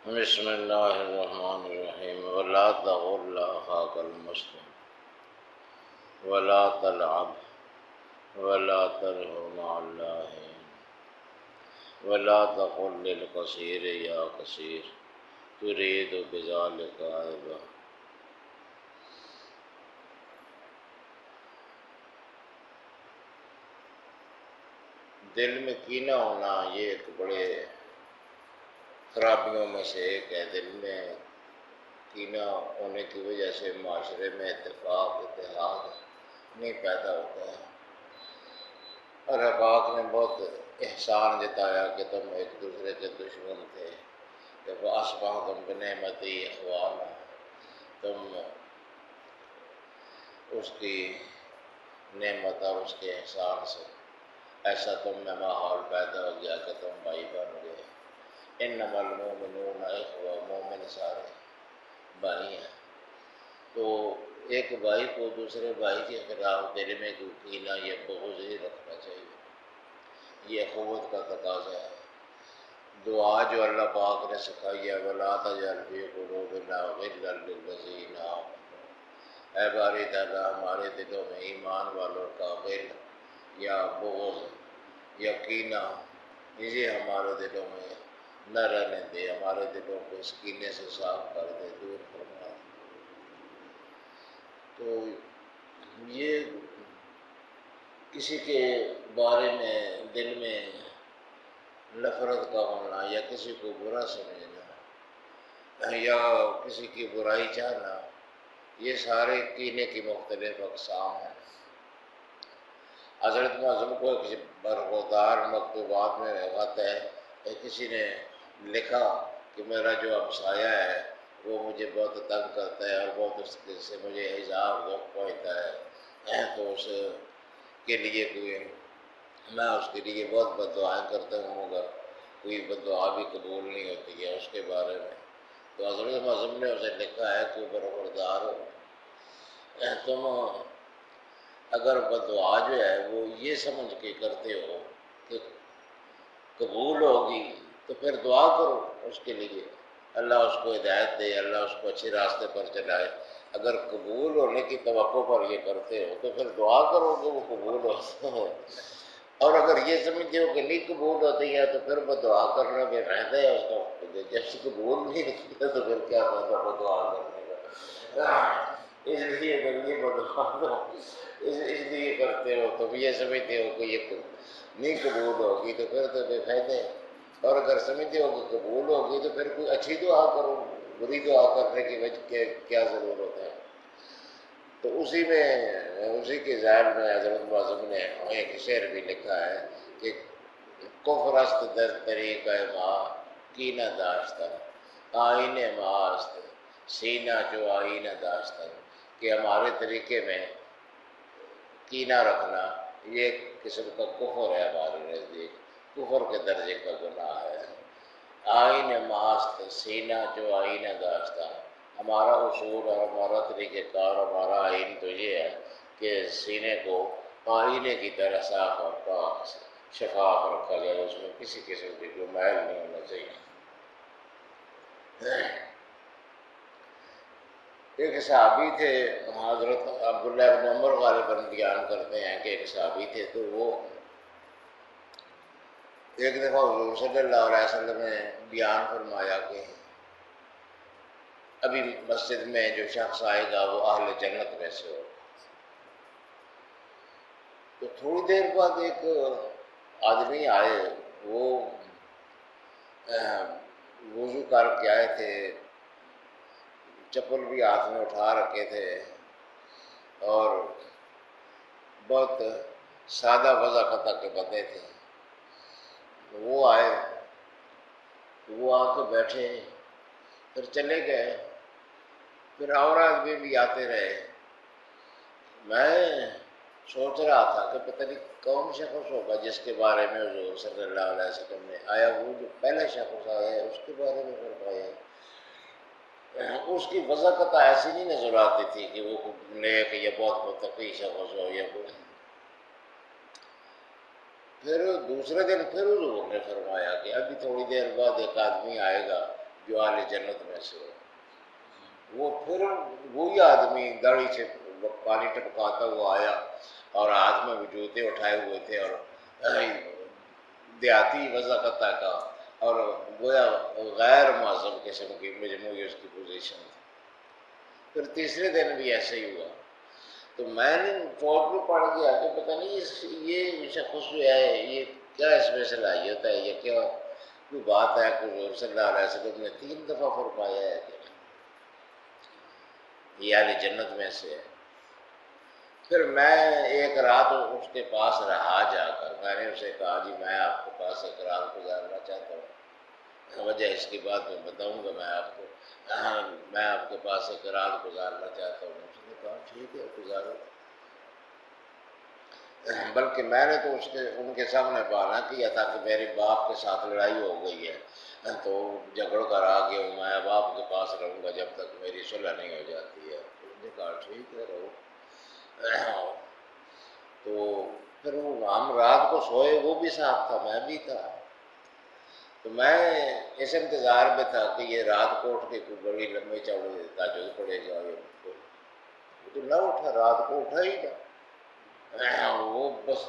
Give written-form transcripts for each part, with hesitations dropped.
بسم اللہ الرحمن الرحیم ولا تغر اخاک المسلم ولا تلعب ولا تلهو مع اللاهين ولا تقل للقصير يا قصير تريد بذلك عيبا۔ دل میں کینہ ہونا یہ ایک بڑے خرابیوں میں سے ایک ہے۔ دل میں کینہ ہونے کی وجہ سے معاشرے میں اتفاق اتحاد نہیں پیدا ہوتا ہے، اور پاک نے بہت احسان جتایا کہ تم ایک دوسرے کے دشمن تھے، کہ فَأَصْبَحْتُمْ بِنِعْمَتِهِ إِخْوَانًا، تم اس کی نعمت اور اس کے احسان سے ایسا تم میں ماحول پیدا ہو گیا کہ تم بھائی بن گئے۔ انما المؤمنون اخوہ، مومن سارے بھائی ہیں۔ تو ایک بھائی کو دوسرے بھائی کے خلاف دل میں کوئی کینہ یا بغض نہیں رکھنا چاہیے، یہ اخوت کا تقاضا ہے۔ دعا جو اللہ پاک نے سکھائی ہے وَلَا تَجْعَلْ فِي قُلُوبِنَا غِلًّا لِّلَّذِينَ آمَنُوا، اے باری تعالیٰ ہمارے دلوں میں ایمان والوں کا غل یا بغض یا کینہ یہ ہمارے دلوں میں نہ رہنے دے، ہمارے دلوں کو اس کینے سے صاف کر دے، دور فرما دے۔ تو یہ کسی کے بارے میں دل میں نفرت کا ہونا یا کسی کو برا سمجھنا یا کسی کی برائی چاہنا، یہ سارے کینے کی مختلف اقسام ہیں۔ حضرت معظم کو کسی برخوردار مکتوبات میں خط ہے کہ کسی نے لکھا کہ میرا جو ہمسایہ ہے وہ مجھے بہت تنگ کرتا ہے اور بہت اس سے مجھے اعزار دکھ پہنچتا ہے، تو اس کے لیے میں اس کے لیے بہت بد دعائیں کرتا ہوں، مگر کوئی بد دعا بھی قبول نہیں ہوتی ہے اس کے بارے میں۔ تو حضرت معظم نے اسے لکھا ہے کہ برخوردار ہو، تم اگر بد دعا جو ہے وہ یہ سمجھ کے کرتے ہو کہ قبول ہوگی تو پھر دعا کرو اس کے لیے، اللہ اس کو ہدایت دے، اللہ اس کو اچھے راستے پر چلائے۔ اگر قبول ہونے کی توقع پر یہ کرتے ہو تو پھر دعا کرو کہ وہ قبول ہو، اور اگر یہ سمجھتے ہو کہ نہیں قبول ہوتی ہے تو پھر وہ دعا کرنا بے فائدہ ہے اس کا، جب سے قبول نہیں ہوتی ہے تو پھر کیا فائدہ وہ دعا کرنے کا۔ اس لیے اگر یہ بدعا اس لیے کرتے ہو تم یہ سمجھتے ہو کہ یہ نہیں قبول ہوگی تو پھر تو بے فائدہ ہے، اور اگر سمجھتے ہو کہ قبول ہوگی تو پھر کوئی اچھی دعا کرو، بری دعا کرنے کی وجہ کیا ضرورت ہے۔ تو اسی کے ذیل میں حضرت معظم نے ایک شعر بھی لکھا ہے کہ کفر است در طریقہ ما کینہ داشتن، آئین ما است سینہ جو آئینہ داشتن، کہ ہمارے طریقے میں کینہ رکھنا یہ ایک قسم کا کفر ہے، ہمارے نزدیک کفر کے درجے کا گناہ ہے۔ آئین ماست سینہ جو آئینہ داشتہ، ہمارا اصول اور ہمارا طریقہ کار، ہمارا آئین تو یہ ہے کہ سینے کو آئینے کی طرح صاف اور پاک شفاف رکھا جائے، اس میں کسی قسم کی کوئی میل نہیں ہونا چاہیے۔ ایک صحابی تھے، حضرت عبداللہ بن عمر غالباً بیان کرتے ہیں کہ ایک صحابی تھے، تو وہ ایک دفعہ حضور صلی اللہ علیہ وسلم نے بیان فرمایا کہ ابھی مسجد میں جو شخص آئے گا وہ اہل جنت میں سے ہو۔ تو تھوڑی دیر بعد ایک آدمی آئے، وہ وضو کر کے آئے تھے، چپل بھی ہاتھ میں اٹھا رکھے تھے اور بہت سادہ وضع قطع کے بندے تھے۔ وہ آئے، وہ آ کے بیٹھے، پھر چلے گئے، پھر اور آدمی بھی آتے رہے۔ میں سوچ رہا تھا کہ پتہ نہیں کون شخص ہوگا جس کے بارے میں حضور صلی اللہ علیہ وسلم نے آیا، وہ جو پہلا شخص آیا ہے اس کے بارے میں فرمایا۔ اس کی وضاحت ایسی نہیں نظر آتی تھی کہ وہ نیک یا بہت متقی شخص ہو یا کوئی۔ پھر دوسرے دن پھر حضور نے فرمایا کہ ابھی تھوڑی دیر بعد ایک آدمی آئے گا جو اہل جنت میں سے ہو۔ وہ پھر وہی آدمی داڑھی سے پانی ٹپکاتا ہوا آیا اور ہاتھ میں وہ جوتے اٹھائے ہوئے تھے اور دیہاتی وضاقت کا، اور گویا غیر مہذب قسم کی مجموعی اس کی پوزیشن تھی۔ پھر تیسرے دن بھی ایسے ہی ہوا، تو میں نے فوج میں پڑھ گیا کہ پتہ نہیں یہ شخص جو ہے یہ کیا اس میں صلاحیت ہے، یہ کیا کوئی بات ہے کہ حضور صلی اللہ علیہ وسلم نے 3 دفعہ فرمایا ہے کہ یہ اہل جنت میں سے ہے۔ پھر میں ایک رات اس کے پاس رہا، جا کر میں نے اسے کہا جی میں آپ کے پاس ایک رات گزارنا چاہتا ہوں، وجہ اس کی بات میں بتاؤں گا، میں آپ کے پاس ایک رات گزارنا چاہتا ہوں۔ اس نے کہا ٹھیک ہے گزارو، بلکہ میں نے تو ان کے سامنے بہانہ کیا تھا کہ میرے باپ کے ساتھ لڑائی ہو گئی ہے تو جھگڑ کر آ گیا ہوں، میں باپ کے پاس رہوں گا جب تک میری صلح نہیں ہو جاتی ہے۔ انہوں نے کہا ٹھیک ہے رہو۔ تو پھر ہم رات کو سوئے، وہ بھی ساتھ تھا میں بھی تھا، تو میں اس انتظار میں تھا کہ یہ رات کو اٹھ کے کوئی بڑی لمبی چوڑی تہجد پڑے گا، تو نہ اٹھا، رات کو اٹھا ہی نہ۔ وہ بس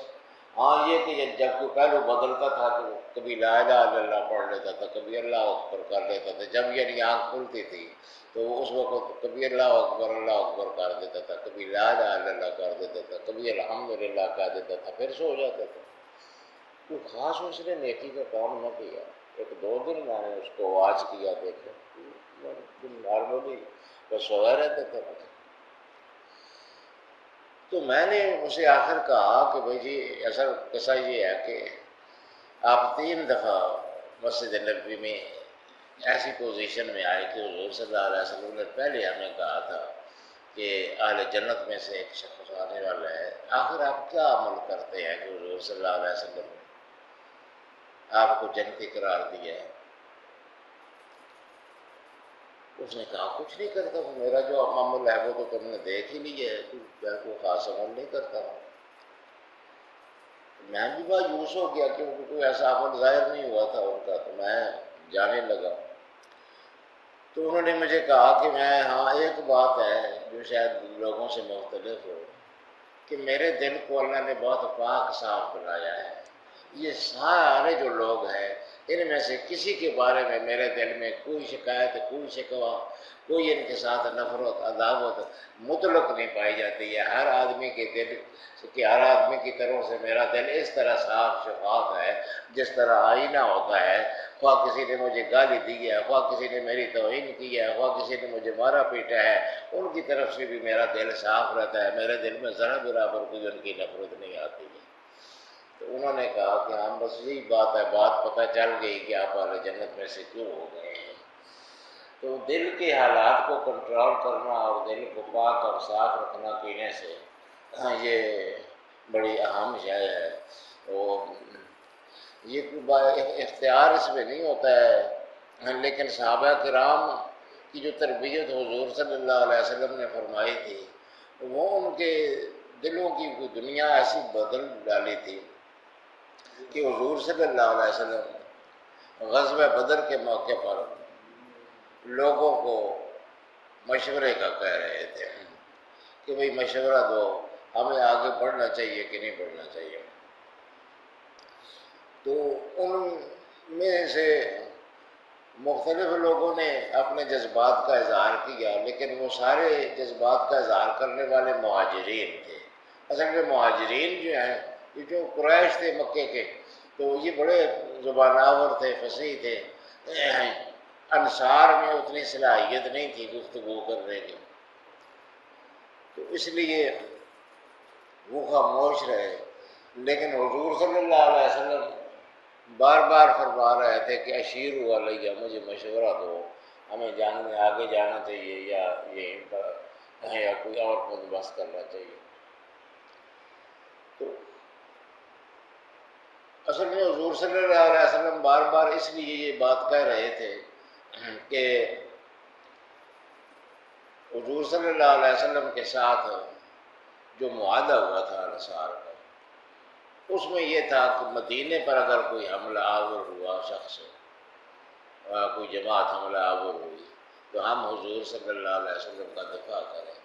ہاں یہ کہ جب کوئی پہلو بدلتا تھا تو کبھی لا الہ الا اللہ پڑھ لیتا تھا، کبھی اللہ اکبر کر لیتا تھا، جب یعنی آنکھ کھلتی تھی تو اس وقت کبھی اللہ اکبر کر دیتا تھا، کبھی لا الہ الا اللہ کر دیتا تھا، کبھی الحمدللہ کہہ دیتا تھا، پھر سو جاتا تھا۔ کوئی خاص اس نے نیکی کا کام نہ کیا۔ 1-2 دن میں نے اس کو واچ کیا، دیکھا نارملی بس سویا رہتا تھا۔ تو میں نے اسے آخر کہا کہ بھائی جی اصل قصہ یہ ہے کہ آپ 3 دفعہ مسجد نبوی میں ایسی پوزیشن میں آئے کہ حضور صلی اللہ علیہ وسلم نے پہلے ہمیں کہا تھا کہ اہل جنت میں سے ایک شخص آنے والا ہے، آخر آپ کیا عمل کرتے ہیں کہ حضور صلی اللہ علیہ وسلم نے آپ کو جنتی قرار دیا ہے؟ اس نے کہا کچھ نہیں کرتا ہوں، میرا جو عمل ہے وہ تو تم نے دیکھ ہی لیا ہے، میں کوئی خاص عمل نہیں کرتا ہوں۔ میں بھی مایوس ہو گیا کیونکہ کوئی ایسا عمل ظاہر نہیں ہوا تھا ان کا، تو میں جانے لگا۔ تو انہوں نے مجھے کہا کہ ہاں ایک بات ہے جو شاید لوگوں سے مختلف ہو، کہ میرے دل کو اللہ نے بہت پاک صاف بنایا ہے، یہ سارے جو لوگ ہیں ان میں سے کسی کے بارے میں میرے دل میں کوئی شکایت، کوئی شکوہ، کوئی ان کے ساتھ نفرت عداوت مطلق نہیں پائی جاتی ہے۔ ہر آدمی کی طرف سے میرا دل اس طرح صاف شفاف ہے جس طرح آئینہ ہوتا ہے، خواہ کسی نے مجھے گالی دی ہے، خواہ کسی نے میری توہین کی ہے، خواہ کسی نے مجھے مارا پیٹا ہے، ان کی طرف سے بھی میرا دل صاف رہتا ہے، میرے دل میں ذرا برابر کوئی ان کی نفرت نہیں آتی ہے۔ تو انہوں نے کہا کہ ہاں بس یہی بات ہے، بات پتہ چل گئی کہ آپ اہل جنت میں سے کیوں ہو گئے ہیں۔ تو دل کے حالات کو کنٹرول کرنا اور دل کو پاک اور صاف رکھنا پینے سے یہ بڑی اہم شے ہے، اور یہ اختیار اس میں نہیں ہوتا ہے، لیکن صحابہ کرام کی جو تربیت حضور صلی اللہ علیہ وسلم نے فرمائی تھی وہ ان کے دلوں کی کوئی دنیا ایسی بدل ڈالی تھی کہ حضور صلی اللہ علیہ وسلم غزوہ بدر کے موقع پر لوگوں کو مشورے کا کہہ رہے تھے کہ بھئی مشورہ دو، ہمیں آگے بڑھنا چاہیے کہ نہیں بڑھنا چاہیے۔ تو ان میں سے مختلف لوگوں نے اپنے جذبات کا اظہار کیا، لیکن وہ سارے جذبات کا اظہار کرنے والے مہاجرین تھے۔ اصل میں مہاجرین جو ہیں یہ جو قریش تھے مکے کے، تو یہ بڑے زبان آور تھے، فصیح تھے، انصار میں اتنی صلاحیت نہیں تھی گفتگو کرنے کی، تو اس لیے وہ خاموش رہے۔ لیکن حضور صلی اللہ علیہ وسلم بار بار فرما رہے تھے کہ اشیروا علیہ، مجھے مشورہ دو، ہمیں جاننے آگے جانا چاہیے یا یہیں پر یا کوئی اور بندوبست کرنا چاہیے۔ تو اصل میں حضور صلی اللہ علیہ وسلم بار بار اس لیے یہ بات کہہ رہے تھے کہ حضور صلی اللہ علیہ وسلم کے ساتھ جو معاہدہ ہوا تھا انصار کا، اس میں یہ تھا کہ مدینے پر اگر کوئی حملہ آور ہوا شخص کوئی جماعت حملہ آور ہوئی تو ہم حضور صلی اللہ علیہ وسلم کا دفاع کریں۔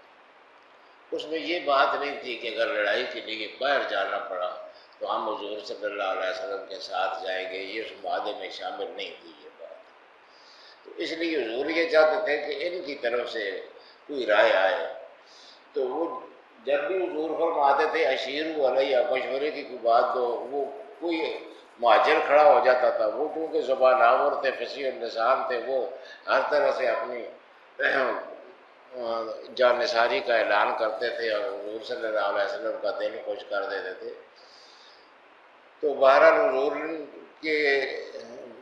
اس میں یہ بات نہیں تھی کہ اگر لڑائی کے لیے باہر جانا پڑا تو ہم حضور صلی اللہ علیہ وسلم کے ساتھ جائیں گے، یہ اس معاہدے میں شامل نہیں تھی یہ بات۔ تو اس لیے حضور یہ چاہتے تھے کہ ان کی طرف سے کوئی رائے آئے، تو وہ جب بھی حضور فرماتے تھے اشیروا علیہ، مشورے کی کوئی بات دو، وہ کوئی مہاجر کھڑا ہو جاتا تھا، وہ کیونکہ زبان آور تھے، فصیح اللسان تھے، وہ ہر طرح سے اپنی جانثاری کا اعلان کرتے تھے اور حضور صلی اللہ علیہ وسلم کا دل خوش کر دیتے تھے۔ تو بہرحال حضور کے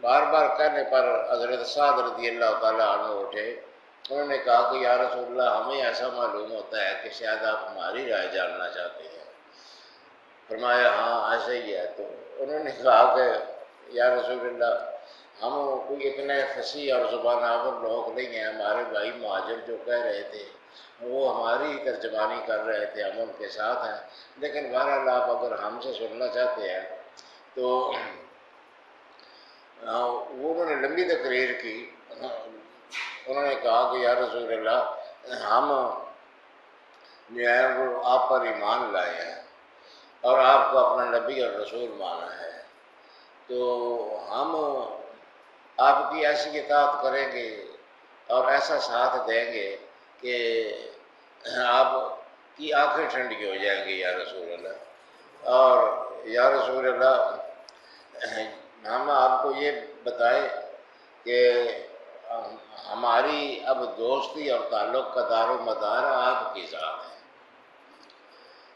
بار بار کہنے پر حضرت سعد رضی اللہ تعالیٰ عنہ اٹھے، انہوں نے کہا کہ یا رسول اللہ ہمیں ایسا معلوم ہوتا ہے کہ شاید آپ ہماری رائے جاننا چاہتے ہیں۔ فرمایا ہاں ایسا ہی ہے۔ تو انہوں نے کہا کہ یا رسول اللہ ہم کوئی اتنے فصیح اور زبان آور لوگ نہیں ہیں، ہمارے بھائی مہاجر جو کہہ رہے تھے وہ ہماری ہی ترجمانی کر رہے تھے، ہم ان کے ساتھ ہیں، لیکن بہرحال آپ اگر ہم سے سننا چاہتے ہیں تو وہ انہوں نے لمبی تقریر کی۔ انہوں نے کہا کہ یا رسول اللہ ہم جو ہے وہ آپ پر ایمان لائے ہیں اور آپ کو اپنا نبی اور رسول مانا ہے، تو ہم آپ کی ایسی اطاعت کریں گے اور ایسا ساتھ دیں گے کہ آپ کی آنکھیں ٹھنڈی ہو جائیں گی یا رسول اللہ۔ اور یا رسول اللہ ہم آپ کو یہ بتائیں کہ ہماری اب دوستی اور تعلق کا دار و مدار آپ کی ذات ہے،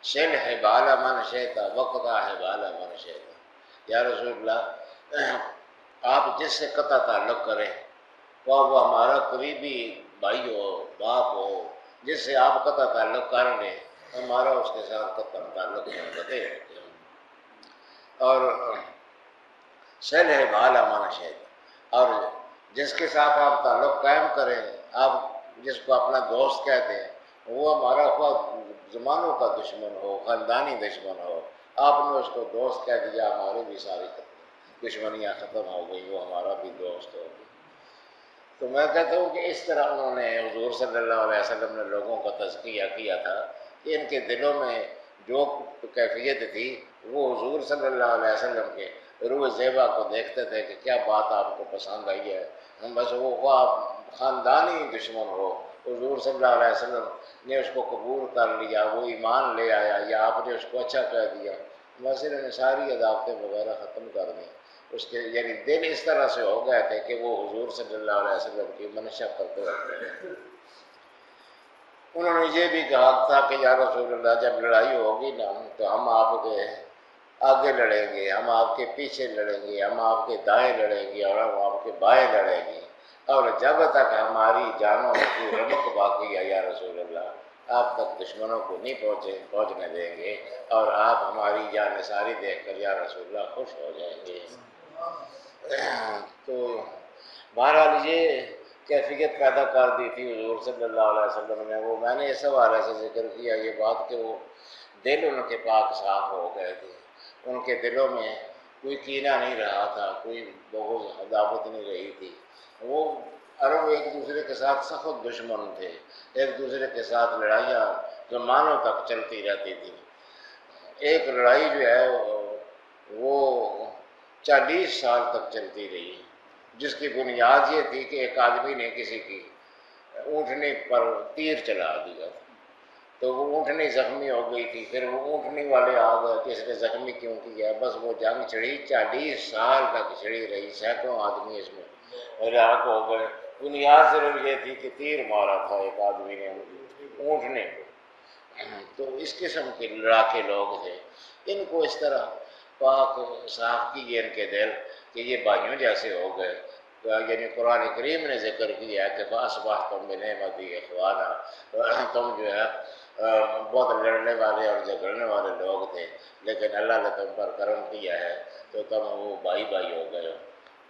شل ہے بالا من شیتا وقتا ہے بالا من شیتا۔ یا رسول اللہ آپ جس سے قطع تعلق کریں وہ ہمارا قریبی بھائی ہو، باپ ہو، جس سے آپ قطع تعلق کر لیں ہمارا اس کے ساتھ قطع تعلق منقطع ہے۔ اور شل ہے بالا من شیتا، اور جس کے ساتھ آپ تعلق قائم کریں، آپ جس کو اپنا دوست کہتے ہیں وہ ہمارا خواہ زمانوں کا دشمن ہو، خاندانی دشمن ہو، آپ نے اس کو دوست کہہ دیا، ہماری بھی ساری دشمنیاں ختم ہو گئی، وہ ہمارا بھی دوست ہو گئی۔ تو میں کہتا ہوں کہ اس طرح انہوں نے حضور صلی اللہ علیہ وسلم نے لوگوں کا تزکیہ کیا تھا کہ ان کے دلوں میں جو کیفیت تھی وہ حضور صلی اللہ علیہ وسلم کے روح زیبا کو دیکھتے تھے کہ کیا بات آپ کو پسند آئی ہے، ہم بس وہ آپ خاندانی دشمن ہو، حضور صلی اللہ علیہ وسلم نے اس کو قبول کر لیا، وہ ایمان لے آیا یا آپ نے اس کو اچھا کہہ دیا، بس انہوں نے ساری عداوتیں وغیرہ ختم کر دیں۔ اس کے یعنی دل اس طرح سے ہو گئے تھے کہ وہ حضور صلی اللہ علیہ وسلم کی منشا کرتے رہتے تھے۔ انہوں نے یہ بھی کہا تھا کہ یا رسول اللہ جب لڑائی ہوگی نا تو ہم آپ کے آگے لڑیں گے، ہم آپ کے پیچھے لڑیں گے، ہم آپ کے دائیں لڑیں گے اور ہم آپ کے بائیں لڑیں گے، اور جب تک ہماری جانوں میں کوئی رمق باقی ہے یا رسول اللہ آپ تک دشمنوں کو نہیں پہنچنے دیں گے، اور آپ ہماری جانثاری دیکھ کر یا رسول اللہ خوش ہو جائیں گے۔ تو بہرحال یہ کیفیت پیدا کر دی تھی حضور صلی اللہ علیہ وسلم نے۔ وہ میں نے اس حوالے سے ذکر کیا یہ بات کہ وہ دل ان کے پاک صاف ہو گئے تھے، ان کے دلوں میں کوئی کینہ نہیں رہا تھا، کوئی بغض عداوت نہیں رہی تھی۔ وہ عرب ایک دوسرے کے ساتھ سخت دشمن تھے، ایک دوسرے کے ساتھ لڑائیاں زمانوں تک چلتی رہتی تھی۔ ایک لڑائی جو ہے وہ 40 سال تک چلتی رہی، جس کی بنیاد یہ تھی کہ ایک آدمی نے کسی کی اونٹنی پر تیر چلا دیا تو وہ اونٹنی زخمی ہو گئی تھی، پھر وہ اونٹنی والے آ گئے کہ اس نے زخمی کیوں کیا، بس وہ جنگ چھڑی 40 سال تک چھڑی رہی، سینکڑوں آدمی اس میں ہلاک ہو گئے۔ بنیاد صرف یہ تھی کہ تیر مارا تھا ایک آدمی نے اونٹنے کو۔ تو اس قسم کے لڑاکے لوگ تھے، ان کو اس طرح پاک صاف کیے ان کے دل کہ یہ بھائیوں جیسے ہو گئے۔ یعنی قرآن کریم نے ذکر کیا ہے کہ فَأَصْبَحْتُم بِنِعْمَتِی إِخْوَانًا، تم جو ہے بہت لڑنے والے اور جھگڑنے والے لوگ تھے، لیکن اللہ نے تم پر کرم کیا ہے تو تم وہ بھائی بھائی ہو گئے ہو۔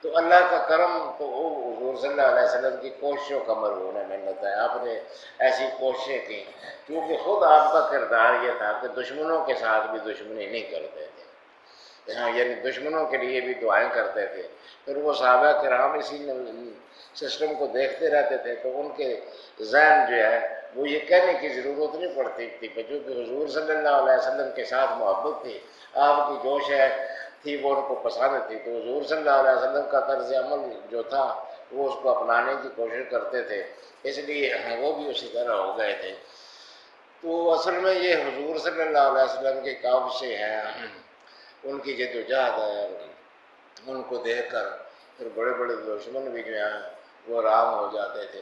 تو اللہ کا کرم تو وہ حضور صلی اللہ علیہ وسلم کی کوششوں کا مرہون منت ہے۔ آپ نے ایسی کوششیں کی کیونکہ خود آپ کا کردار یہ تھا کہ دشمنوں کے ساتھ بھی دشمنی نہیں کرتے تھے، یعنی دشمنوں کے لیے بھی دعائیں کرتے تھے. پھر وہ صحابہ کرام اسی سسٹم کو دیکھتے رہتے تھے تو ان کے ذہن جو ہے وہ یہ کہنے کی ضرورت نہیں پڑتی تھی، چونکہ حضور صلی اللہ علیہ وسلم کے ساتھ محبت تھی، آپ کی جوش ہے تھی، وہ ان کو پسند تھی، تو حضور صلی اللہ علیہ وسلم کا طرز عمل جو تھا وہ اس کو اپنانے کی کوشش کرتے تھے، اس لیے وہ بھی اسی طرح ہو گئے تھے. تو اصل میں یہ حضور صلی اللہ علیہ وسلم کے کام سے ہیں، ان کی جدوجہد ہے، ان کو دیکھ کر پھر بڑے بڑے دشمن بھی جو ہیں وہ رام ہو جاتے تھے.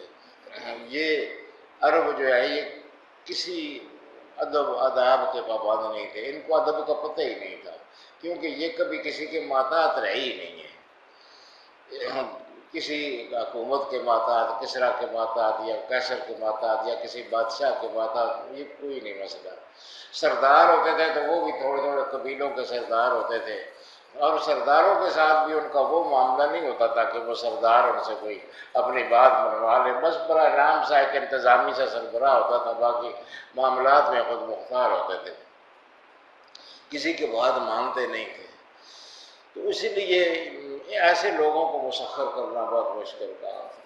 یہ عرب جو ہے یہ کسی ادب آداب کے پابند نہیں تھے، ان کو ادب کا پتہ ہی نہیں تھا، کیونکہ یہ کبھی کسی کے ماتحت رہے ہی نہیں ہیں، کسی حکومت کے ماتحت، کسریٰ کے ماتحت یا قیصر کے ماتحت یا کسی بادشاہ کے ماتحت، یہ کوئی نہیں مسئلہ. سردار ہوتے تھے تو وہ بھی تھوڑے تھوڑے قبیلوں کے سردار ہوتے تھے، اور سرداروں کے ساتھ بھی ان کا وہ معاملہ نہیں ہوتا تھا کہ وہ سردار ان سے کوئی اپنی بات منوا لے، بس براہ رام سا ایک انتظامی سے سربراہ ہوتا تھا، باقی معاملات میں خود مختار ہوتے تھے، کسی کے بات مانتے نہیں تھے. تو اسی لیے ایسے لوگوں کو مسخر کرنا بہت مشکل کام تھا.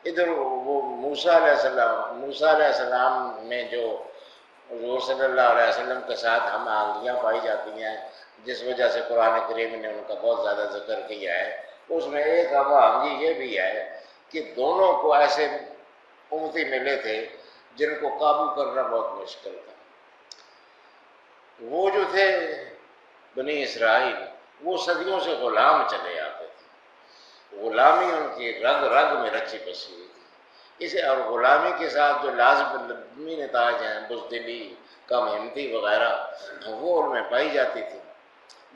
ادھر وہ موسیٰ علیہ السلام میں جو حضور صلی اللہ علیہ وسلم کے ساتھ ہم آہنگیاں پائی جاتی ہیں، جس وجہ سے قرآن کریم نے ان کا بہت زیادہ ذکر کیا ہے، اس میں ایک ہم آہنگی یہ بھی ہے کہ دونوں کو ایسے امتی ملے تھے جن کو قابو کرنا بہت مشکل تھا. وہ جو تھے بنی اسرائیل، وہ صدیوں سے غلام چلے آتے تھے، غلامی ان کی رگ رگ میں رچی بسی ہوئی تھی. اسے اور غلامی کے ساتھ جو لازمی نتائج ہیں، بزدلی، کم ہمتی وغیرہ، وہ ان میں پائی جاتی تھی.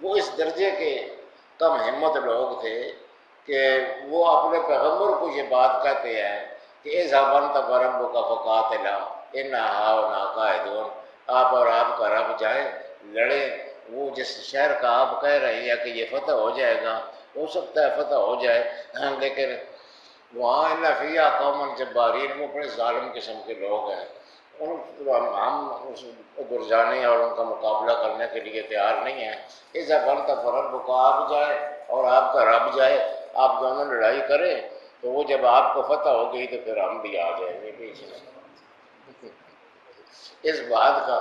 وہ اس درجے کے کم ہمت لوگ تھے کہ وہ اپنے پیغمبر کو یہ بات کہتے ہیں کہ اذهب انت وربك فقاتلا انا هاهنا قاعدون، آپ اور آپ کا رب جائے لڑیں. وہ جس شہر کا آپ کہہ رہے ہیں کہ یہ فتح ہو جائے گا، ہو سکتا ہے فتح ہو جائے، لیکن وہاں ان فیہا قوما جبارین، وہ بڑے ظالم قسم کے لوگ ہیں، ہم ادھر جانے اور ان کا مقابلہ کرنے کے لیے تیار نہیں ہیں. اذهب انت وربك، آپ جائے اور آپ کا رب جائے، آپ دونوں لڑائی کریں، تو وہ جب آپ کو فتح ہو گئی تو پھر ہم بھی آ جائیں گے پیچھے. اس بات کا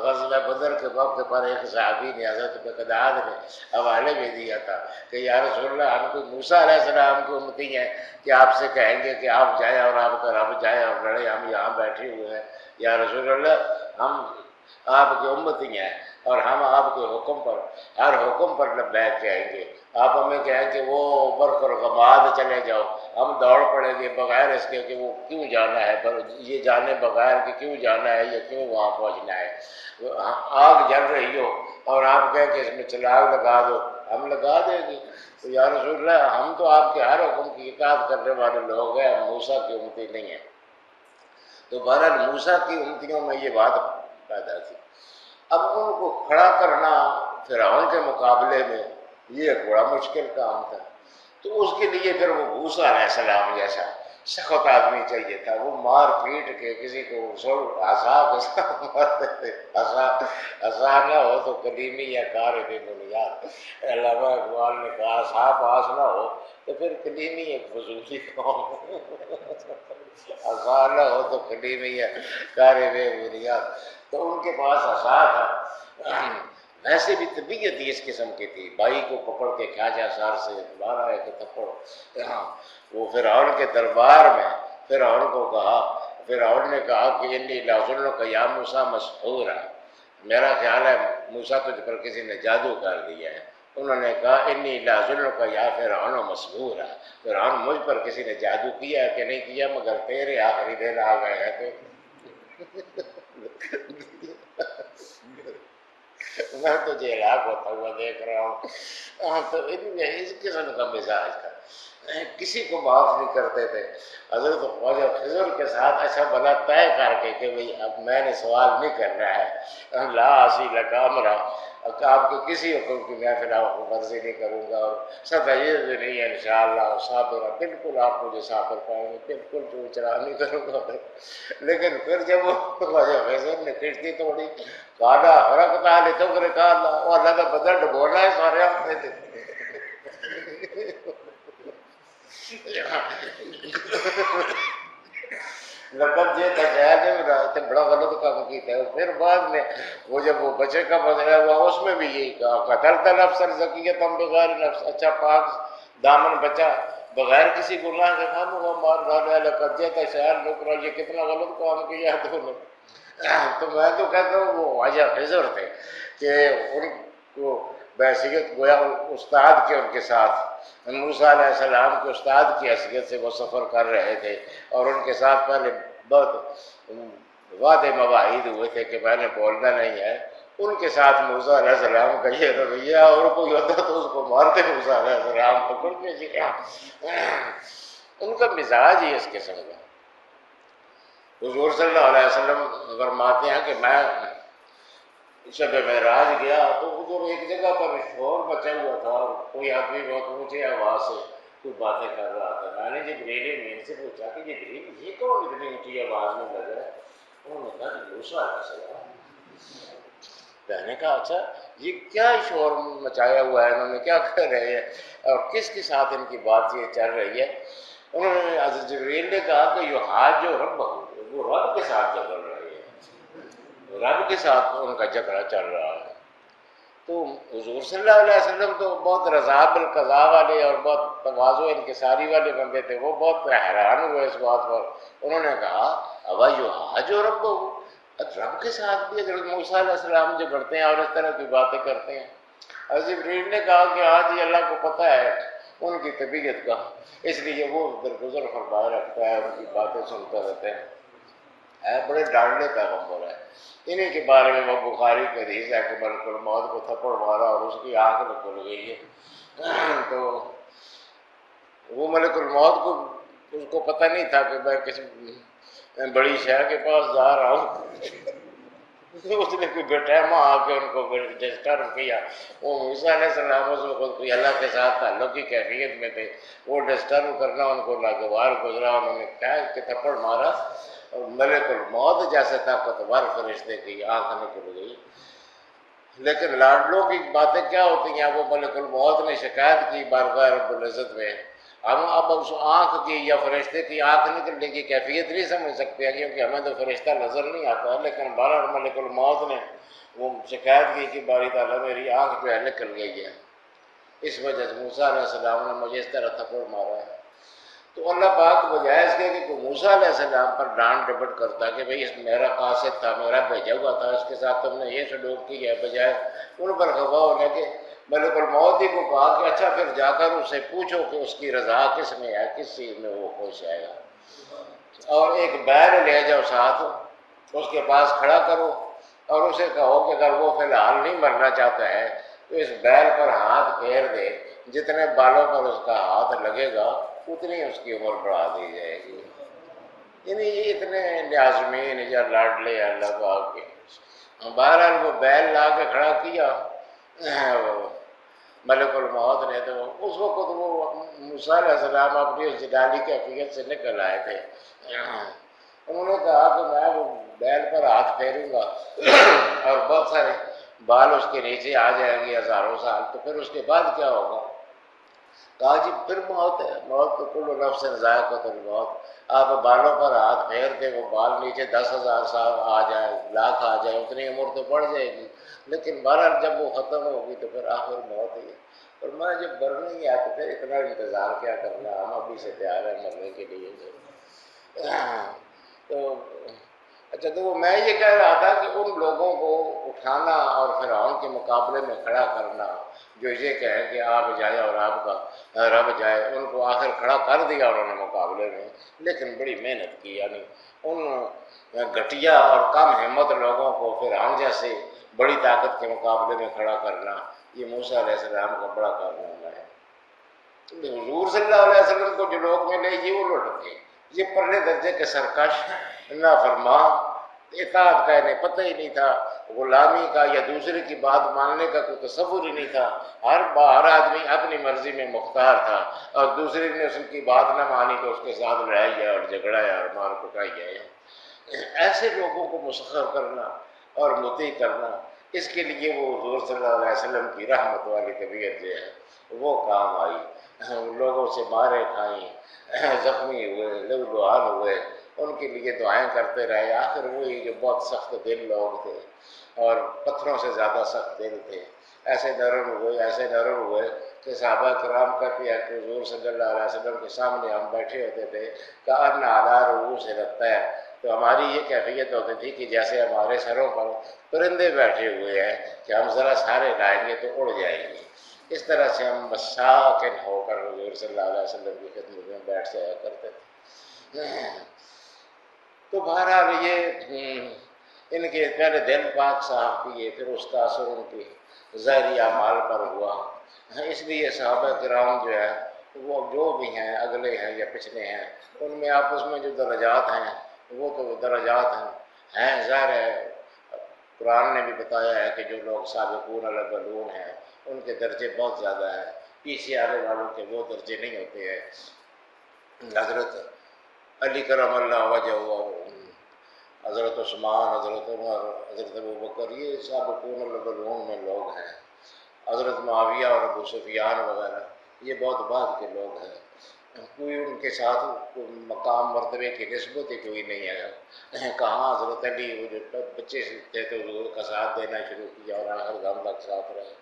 غزوہ بدر کے وقت پر ایک صحابی نے حضرت مقداد نے حوالے بھی دیا تھا کہ یا رسول اللہ، ہم کو موسیٰ علیہ السلام کی امتی ہیں کہ آپ سے کہیں گے کہ آپ جائیں اور آپ کا رب جائے اور لڑے، ہم یہاں بیٹھے ہوئے ہیں. یا رسول اللہ، ہم آپ کی امتی ہیں اور ہم آپ کے حکم پر، ہر حکم پر لبیک کہیں گے. آپ ہمیں کہیں کہ وہ برق اور غماد چلے جاؤ، ہم دوڑ پڑیں گے بغیر اس کے کہ وہ کیوں جانا ہے، یہ جانے بغیر کہ کیوں جانا ہے یا کیوں وہاں پہنچنا ہے. آگ جل رہی ہو اور آپ کہیں کہ اس میں چراغ لگا دو، ہم لگا دیں گے. تو یا رسول اللہ، ہم تو آپ کے ہر حکم کی اطاعت کرنے والے لوگ ہیں، ہم موسیٰ کی امتی نہیں ہیں. تو بہرحال موسیٰ کی امتیوں میں یہ بات پیدا تھی. اب ان کو کھڑا کرنا فرعون کے مقابلے میں یہ ایک بڑا مشکل کام تھا. تو اس کے لیے پھر وہ موسیٰ علیہ السلام جیسا سخت آدمی چاہیے تھا. وہ مار پیٹ کے کسی کو عصا کے ساتھ مارتے تھے. عصا نہ ہو تو کلیمی یا کار بھی بنیاد. علامہ اقبال نے کہا عصا پاس نہ ہو تو پھر کلیمی ایک فضولی کام، عصا نہ ہو تو کلیمی یا کار بھی بنیاد. تو ان کے پاس عصا تھا. ویسے بھی طبیعت ہی اس قسم کی تھی، بھائی کو پکڑ کے خواجہ سار سے مارا ہے کہ تھپڑ. وہ فرعون کے دربار میں فرعون کو کہا، فرعون نے کہا کہ انی لاظنک یا موسیٰ مسحورا، میرا خیال ہے موسیٰ تجھ پر کسی نے جادو کر دیا ہے. انہوں نے کہا انی لاظنک یا فرعون مسحورا، فرعون مجھ پر کسی نے جادو کیا ہے کہ نہیں کیا، مگر تیرے آخری دن آ گئے ہیں تو میں تجھے ہلاک ہوتا ہوا دیکھ رہا ہوں. تو اس قسم کا مزاج تھا، کسی کو معاف نہیں کرتے تھے. حضرت خواجہ خضر کے ساتھ اچھا بلا طے کر کے کہ بھئی اب میں نے سوال نہیں کرنا ہے، لا اسی لک امرا، آپ کے کسی حکم کی میں پھر آپ کو مرضی نہیں کروں گا، اور ستعجیز بھی نہیں ہے انشاءاللہ صابرہ، بالکل آپ مجھے صابر پائیں گے، بالکل چوچرا نہیں کروں گا۔ لیکن پھر جب وہ خواجہ فیصل نے کشتی توڑی، کالا فرقتا لتغرق اللہ، وہ اللہ کا بدل ڈبونا ہے سارے آپ میں تھے۔ لقد جئت شیئا نکرا، تو بڑا غلط کام کیتا ہے۔ پھر بعد میں وہ جب وہ بچے کا مسئلہ ہوا اس میں بھی یہی کہا قتلت نفسا زکیۃ بغیر نفس، اچھا پاک دامن بچا بغیر کسی گناہ کے خام ہوا مار ڈالا۔ لقد جئت شیئا نکرا، یہ کتنا غلط کام کیا تو نے۔ تو میں تو کہتا ہوں وہ خواجہ خضر تھے کہ ان کو بحیثیت گویا استاد کے ان کے ساتھ موسیٰ علیہ السلام کے استاد کی حیثیت سے وہ سفر کر رہے تھے، اور ان کے ساتھ پہلے بہت وعدے مواعید ہوئے تھے کہ میں نے بولنا نہیں ہے۔ ان کے ساتھ موسیٰ علیہ السلام کا یہ رویہ، اور کوئی ہوتا تو اس کو مارتے موسیٰ علیہ السلام پکڑ کے جی۔ ان کا مزاج ہی اس قسم کا۔ حضور صلی اللہ علیہ وسلم فرماتے ہیں کہ میں شب معراج گیا تو ادھر ایک جگہ پر شور مچا ہوا تھا، اور کوئی آدمی بہت اونچی آواز سے کوئی باتیں کر رہا تھا۔ میں نے جبریل امین سے پوچھا کہ جبریل یہ کون اتنی اونچی آواز میں لگ رہا ہے؟ انہوں نے کہا کہ موسیٰ علیہ السلام۔ میں نے کہا اچھا یہ کیا شور مچایا ہوا ہے، انہوں نے کیا کہہ رہے ہیں اور کس کے ساتھ ان کی بات یہ چل رہی ہے؟ انہوں نے حضرت جبریل نے کہا کہ یہ حاج جو رب وہ رب کے ساتھ جھگڑ رہے ہیں، رب کے ساتھ ان کا جھگڑا چل رہا ہے۔ تو حضور صلی اللہ علیہ وسلم تو بہت رضا بالقضاء والے اور بہت تواضع انکساری والے بندے تھے، وہ بہت حیران ہوئے اس بات پر۔ انہوں نے کہا ابا جو حاج و رب رب کے ساتھ بھی حضرت موسیٰ علیہ السلام جھگڑتے ہیں اور اس طرح کی باتیں کرتے ہیں؟ حضرت جبریل نے کہا کہ آج یہ اللہ کو پتہ ہے ان کی طبیعت کا، اس لیے وہ درگزر فرمائے رکھتا ہے، ان کی باتیں سنتا رہتے ہیں۔ بڑے ڈانڈے پیغمبر ہیں۔ انہیں کے بارے میں وہ بخاری کی حدیث ہے کہ ملک الموت کو تھپڑ مارا اور اس کی آنکھ نکل گئی ہے۔ تو وہ ملک الموت کو اس کو پتہ نہیں تھا کہ میں کسی بڑی شہر کے پاس جا رہا ہوں۔ اس نے کوئی بیٹھا آ کے ان کو ڈسٹرب کیا۔ وہ موسیٰ علیہ السلام اس وقت کوئی اللہ کے ساتھ تعلق کی کیفیت میں تھے، وہ ڈسٹرب کرنا ان کو ناگوار گزرا۔ انہوں نے کیا کہ تھپڑ مارا، ملک الموت جیسے طاقتور فرشتے کی آنکھ نکل گئی۔ لیکن لاڈلوں کی باتیں کیا ہوتی ہیں؟ وہ ملک الموت نے شکایت کی بارگاہ رب العزت میں، ہم اب اس آنکھ کی یا فرشتے کی آنکھ نکلنے کی کیفیت نہیں سمجھ سکتے ہیں کیونکہ ہمیں تو فرشتہ نظر نہیں آتا، لیکن بہرحال ملک الموت نے وہ شکایت کی کہ باری تعالیٰ میری آنکھ جو ہے نکل گئی ہے، اس وجہ سے موسیٰ علیہ السلام نے مجھے اس طرح تھپڑ مارا ہے۔ تو اللہ پاک بجائے اس کے کہ کوئی موسیٰ علیہ السلام پر ڈانٹ ڈپٹ کرتا کہ بھئی اس میرا قاصد تھا، میرا بھیجا ہوا تھا، اس کے ساتھ تم نے یہ سلوک کیا ہے، بجائے ان پر خفا ہونے کے ملک الموت ہی کو کہا کہ اچھا پھر جا کر اس سے پوچھو کہ اس کی رضا کس میں ہے، کس چیز میں وہ خوش آئے گا، اور ایک بیل لے جاؤ ساتھ، اس کے پاس کھڑا کرو اور اسے کہو کہ اگر وہ فی الحال نہیں مرنا چاہتا ہے تو اس بیل پر ہاتھ پھیر دے، جتنے بالوں پر اس کا ہاتھ لگے گا اتنی اس کی عمر بڑھا دی جائے گی۔ یعنی یہ اتنے لازمین یا لاڈلے اللہ پاک کے۔ بہرحال وہ بیل لا کے کھڑا کیا ملک الموت نے، تو اس وقت وہ موسیٰ علیہ السلام اپنی اس جلالی کیفیت سے نکل آئے تھے۔ انہوں نے کہا کہ میں وہ بیل پر ہاتھ پھیروں گا اور بہت سارے بال اس کے نیچے آ جائیں گے ہزاروں سال، تو پھر اس کے بعد کیا ہوگا؟ کہا جی پھر موت ہے، موت تو کل نفس ذائقۃ الموت۔ آپ بالوں پر ہاتھ پھیر دیں، وہ بال نیچے 10,000 سال آ جائے، لاکھ آ جائے، اتنی عمر تو بڑھ جائے گی، لیکن بہرحال جب وہ ختم ہوگی تو پھر آخر موت ہی ہے۔ اور میں جب مرنا ہی ہے تو پھر اتنا انتظار کیا کرنا، ہم ابھی سے تیار ہیں مرنے کے لیے۔ تو اچھا، تو میں یہ کہہ رہا تھا کہ ان لوگوں کو اٹھانا اور فرعون کے مقابلے میں کھڑا کرنا جو یہ کہیں کہ آپ جائے اور آپ کا رب جائے، ان کو آخر کھڑا کر دیا انہوں نے مقابلے میں، لیکن بڑی محنت کی۔ یعنی ان گھٹیا اور کم ہمت لوگوں کو فرعون جیسے بڑی طاقت کے مقابلے میں کھڑا کرنا، یہ موسیٰ علیہ السلام کا بڑا کارنامہ ہے۔ حضور صلی اللہ علیہ وسلم کو جو لوگ ملے یہ وہ لوٹ تھے، یہ پرلے درجے کے سرکش، نافرمان، اطاعت کا انہیں پتہ ہی نہیں تھا غلامی کا یا دوسرے کی بات ماننے کا کوئی تصور ہی نہیں تھا. ہر آدمی اپنی مرضی میں مختار تھا، اور دوسرے نے اس کی بات نہ مانی تو اس کے ساتھ لڑائی ہے اور جھگڑا ہے اور مار کٹائی ہے. ایسے لوگوں کو مسخر کرنا اور مطیع کرنا، اس کے لیے وہ حضور صلی اللہ علیہ وسلم کی رحمت والی طبیعت جو ہے وہ کام آئی. لوگوں سے مارے کھائیں، زخمی ہوئے، لہولہان ہوئے، ان کے لیے دعائیں کرتے رہے. آخر وہی جو بہت سخت دل لوگ تھے اور پتھروں سے زیادہ سخت دل تھے، ایسے نرم ہوئے کہ صحابہ کرام کہتے ہیں کہ حضور صلی اللہ علیہ وسلم کے سامنے ہم بیٹھے ہوتے تھے کأن علی رؤوس الطیر، تو ہماری یہ کیفیت ہوتی تھی کہ جیسے ہمارے سروں پر پرندے بیٹھے ہوئے ہیں کہ ہم ذرا سارے لائیں گے تو اڑ جائیں گے. اس طرح سے ہم مساکن ہو کر حضور صلی اللہ علیہ وسلم کی خدمت میں بیٹھ جایا کرتے تھے. تو بہرحال یہ ان کے پہلے دل پاک صاحب کیے، پھر اس کا اثر ان کی ظاہری اعمال پر ہوا. اس لیے صحابہ کرام جو ہے وہ جو بھی ہیں، اگلے ہیں یا پچھلے ہیں، ان میں آپس میں جو درجات ہیں وہ تو درجات ہیں. ظاہر ہے قرآن نے بھی بتایا ہے کہ جو لوگ سابقون الاولون ہیں ان کے درجے بہت زیادہ ہیں، پیچھے آنے والوں کے وہ درجے نہیں ہوتے ہیں. حضرت علی کرم اللہ وجہ، حضرت عثمان، حضرت عمر، حضرت ابوبکر، یہ سابقون الاولون میں لوگ ہیں. حضرت معاویہ اور ابو سفیان وغیرہ یہ بہت بعد کے لوگ ہیں. کوئی ان کے ساتھ مقام مرتبے کی نسبت ہی کوئی نہیں ہے. کہاں حضرت علی وہ جو بچے تھے تو حضور کا ساتھ دینا شروع کیا اور آخر دم تک ساتھ رہے.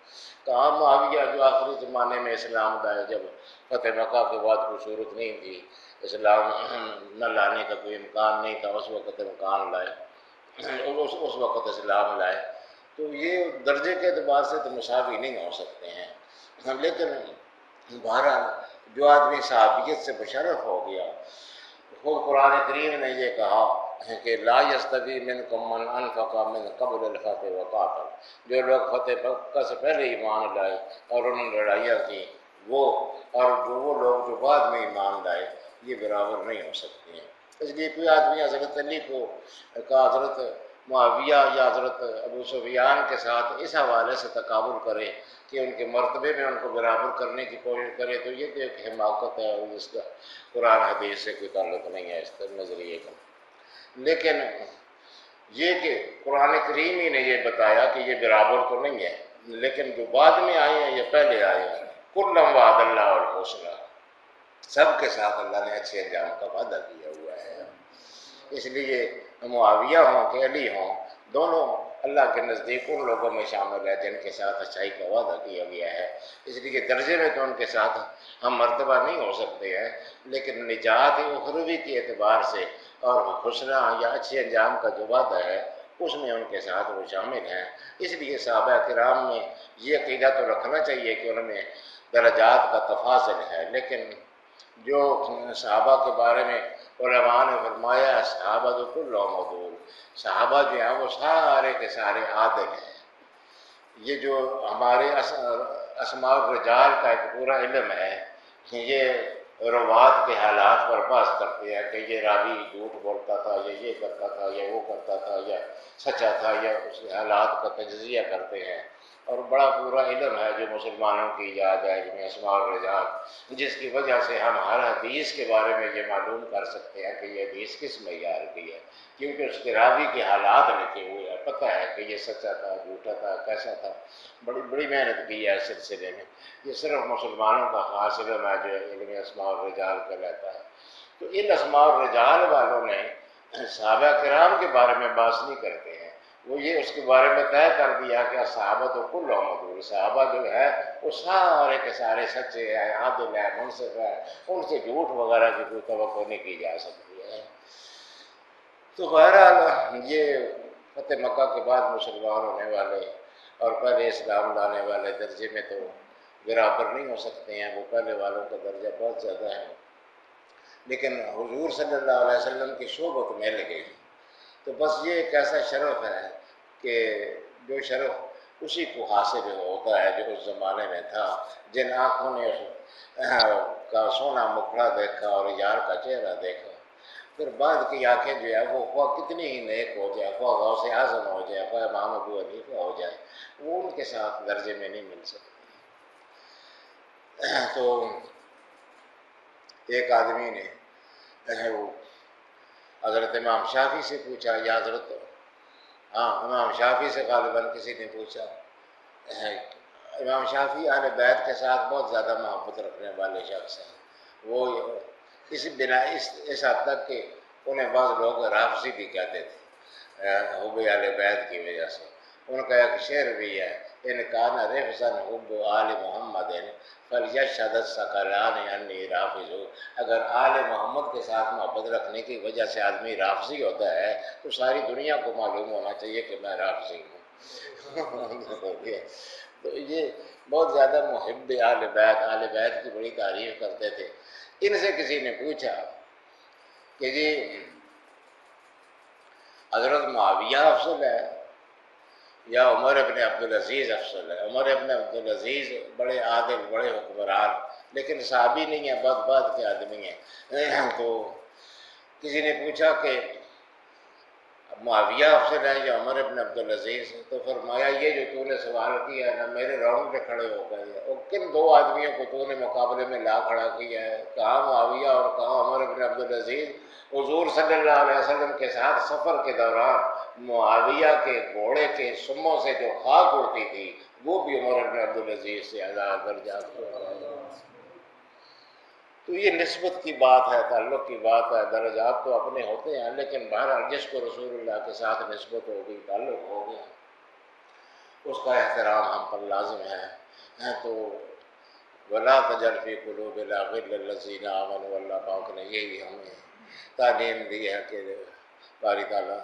کہاں معاویہ جو آخری زمانے میں اسلام لائے، جب فتح مکہ کے بعد کوئی صورت نہیں تھی، اسلام نہ لانے کا کوئی امکان نہیں تھا، اس وقت امکان لائے، اس وقت اسلام لائے. تو یہ درجے کے اعتبار سے تو مساوی نہیں ہو سکتے ہیں. لیکن بہرحال جو آدمی صحابیت سے مشرف ہو گیا، خود قرآن کریم نے یہ کہا کہ لا یستوی منکم من انفق من قبل الفتح وقاتل، جو لوگ فتح مکہ سے پہلے ایمان لائے اور انہوں نے لڑائیاں کی، وہ اور وہ لوگ جو بعد میں ایمان لائے، یہ برابر نہیں ہو سکتے ہیں. اس لیے کوئی آدمی حضرت علی کو کا حضرت معاویہ یا حضرت ابو سفیان کے ساتھ اس حوالے سے تقابل کرے کہ ان کے مرتبے میں ان کو برابر کرنے کی کوشش کرے، تو یہ تو ایک حماقت ہے اور اس کا قرآن حدیث سے کوئی تعلق نہیں ہے اس نظریے کا. لیکن یہ کہ قرآن کریم ہی نے یہ بتایا کہ یہ برابر تو نہیں ہے، لیکن جو بعد میں آئے ہیں یا پہلے آئے ہیں، کلم وعد اللہ الحسنی، سب کے ساتھ اللہ نے اچھے انجام کا وعدہ کیا ہوا ہے. اس لیے معاویہ ہوں کہ علی ہوں، دونوں اللہ کے نزدیک ان لوگوں میں شامل ہے جن کے ساتھ اچھائی کا وعدہ کیا گیا ہے. اس لیے درجے میں تو ان کے ساتھ ہم مرتبہ نہیں ہو سکتے ہیں، لیکن نجات اخروی کے اعتبار سے اور حسنہ یا اچھے انجام کا جو وعدہ ہے اس میں ان کے ساتھ وہ شامل ہیں. اس لیے صحابہ کرام میں یہ عقیدہ تو رکھنا چاہیے کہ ان میں درجات کا تفاضل ہے. لیکن جو صحابہ کے بارے میں علماء نے فرمایا صحابہ تو کلہم عدول، صحابہ جو ہیں وہ سارے کے سارے عادل ہیں. یہ جو ہمارے اسماء الرجال کا ایک پورا علم ہے کہ یہ روات کے حالات پر بحث کرتے ہیں کہ یہ راوی جھوٹ بولتا تھا یا یہ کرتا تھا یا وہ کرتا تھا یا سچا تھا، یا اس حالات کا تجزیہ کرتے ہیں. اور بڑا پورا علم ہے جو مسلمانوں کی ایجاد ہے جن میں اسماء الرجال، جس کی وجہ سے ہم ہر حدیث کے بارے میں یہ معلوم کر سکتے ہیں کہ یہ حدیث کس معیار کی ہے، کیونکہ اس کے راوی کے حالات لکھے ہوئے ہیں. پتہ ہے کہ یہ سچا تھا، جھوٹا تھا، کیسا تھا. بڑی محنت کی ہے اس سلسلے میں. یہ صرف مسلمانوں کا خاص علم ہے جو علم اسماء الرجال کہلاتا ہے. تو ان اسماء الرجال والوں نے صحابہ کرام کے بارے میں بحث نہیں کرتے ہیں، وہ یہ اس کے بارے میں طے کر دیا کہ صحابہ تو کلہم عدول، صحابہ جو ہے وہ سارے کے سارے سچے ہیں، عادل ہیں، منصف ہیں، ان سے جھوٹ وغیرہ کی کوئی توقع نہیں کی جا سکتی ہے. تو بہرحال یہ فتح مکہ کے بعد مسلمان ہونے والے اور پہلے اسلام لانے والے درجے میں تو برابر نہیں ہو سکتے ہیں، وہ پہلے والوں کا درجہ بہت زیادہ ہے. لیکن حضور صلی اللہ علیہ وسلم کی صحبت مل گئی تو بس یہ ایک ایسا شرف ہے کہ جو شرف اسی کو حاصل ہوتا ہے جو اس زمانے میں تھا. جن آنکھوں نے اس کا سونا مکھڑا دیکھا اور یار کا چہرہ دیکھا، پھر بعد کی آنکھیں جو ہے وہ خواہ کتنی ہی نیک ہو جائے، خواہ غوث اعظم ہو جائے، خواہ امام ابو حنیفہ ہو جائے، وہ ان کے ساتھ درجے میں نہیں مل سکتے۔ تو ایک آدمی نے وہ حضرت امام شافعی سے پوچھا، یا حضرت، ہاں امام شافعی سے غالباً کسی نے پوچھا، امام شافعی اہل بیت کے ساتھ بہت زیادہ محبت رکھنے والے شخص ہیں، وہ اس بنا اس حد تک کہ انہیں بعض لوگ رافضی بھی کہتے تھے حب اہل بیت کی وجہ سے۔ ان کا ایک شعر بھی ہے، ان کان رفضا حب آل محمد فلیشہد الثقلان انی رافض، اگر آل محمد کے ساتھ محبت رکھنے کی وجہ سے آدمی رافضی ہوتا ہے تو ساری دنیا کو معلوم ہونا چاہیے کہ میں رافضی ہوں۔ تو یہ بہت زیادہ محب آل بیت کی بڑی تعریف کرتے تھے۔ ان سے کسی نے پوچھا کہ جی حضرت معاویہ افضل ہے یا عمر ابن عبدالعزیز افضل ہے؟ عمر ابن عبدالعزیز بڑے عادل، بڑے حکمران، لیکن صحابی نہیں ہیں، بعد کے آدمی ہیں۔ تو کسی نے پوچھا کہ معاویہ افضل ہے یا عمر ابن عبدالعزیز؟ تو فرمایا یہ جو تو نے سوال کیا ہے نا، میرے رونگٹے کھڑے ہو گئے، اور کن دو آدمیوں کو تو نے مقابلے میں لا کھڑا کیا ہے، کہاں معاویہ اور کہاں عمر ابن عبدالعزیز؟ حضور صلی اللہ علیہ وسلم کے ساتھ سفر کے دوران معاویہ کے گھوڑے کے سموں سے جو خاک اڑتی تھی وہ بھی عمر ابن عبدالعزیز سے آزاد درجات کو۔ تو یہ نسبت کی بات ہے، تعلق کی بات ہے، درجات تو اپنے ہوتے ہیں، لیکن بہرحال جس کو رسول اللہ کے ساتھ نسبت ہوگی، تعلق ہو گیا، اس کا احترام ہم پر لازم ہے۔ تو وَلَا تَجْعَلْ فِي قُلُوبِنَا غِلًّا لِّلَّذِينَ آمَنُوا، اللہ پاک نے یہی ہمیں تعلیم دی ہے کہ باری تعالیٰ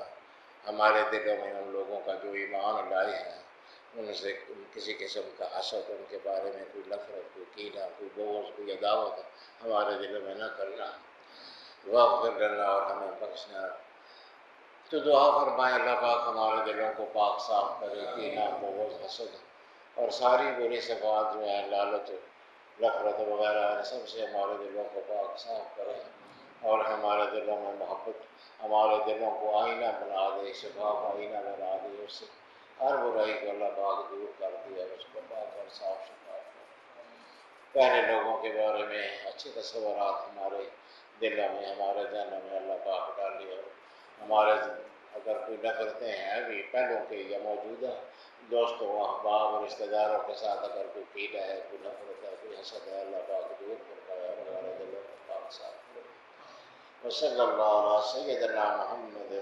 ہمارے دلوں میں ان لوگوں کا جو ایمان لائے ہیں ان سے کسی قسم کا حسد، ان کے بارے میں کوئی نفرت، کوئی کینہ، کوئی بغض، کوئی عداوت ہمارے دلوں میں نہ کرنا۔ واغفر لنا، اور ہمیں بخشنا۔ تو دعا فرمائے اللہ پاک ہمارے دلوں کو پاک صاف کرے، کینہ، بغض، حسد اور ساری بری صفات جو ہیں، لالچ، نفرت وغیرہ، ان سب سے ہمارے دلوں کو پاک صاف کرے، اور ہمارے دلوں میں محبت، ہمارے دلوں کو آئینہ بنا دے، شفاف آئینہ بنا دے، اس سے ہر برائی کو اللہ پاک دور کر دیا، اس کو پاک اور صاف شفاف کر۔ پہلے لوگوں کے بارے میں اچھے تصورات ہمارے دلوں میں، ہمارے ذہنوں میں اللہ پاک ڈالی، اور ہمارے اگر کوئی نفرتیں ہیں بھی پہلوں کے یا موجودہ دوستوں، احباب اور رشتہ داروں کے ساتھ اگر کوئی کینہ ہے، کوئی نفرت ہے، کوئی حسد ہے، اللہ پاک دور فرمائے اور ہمارے دلوں کو پاک صاف کرے۔ وصلی اللہ علیہ سیدنا محمد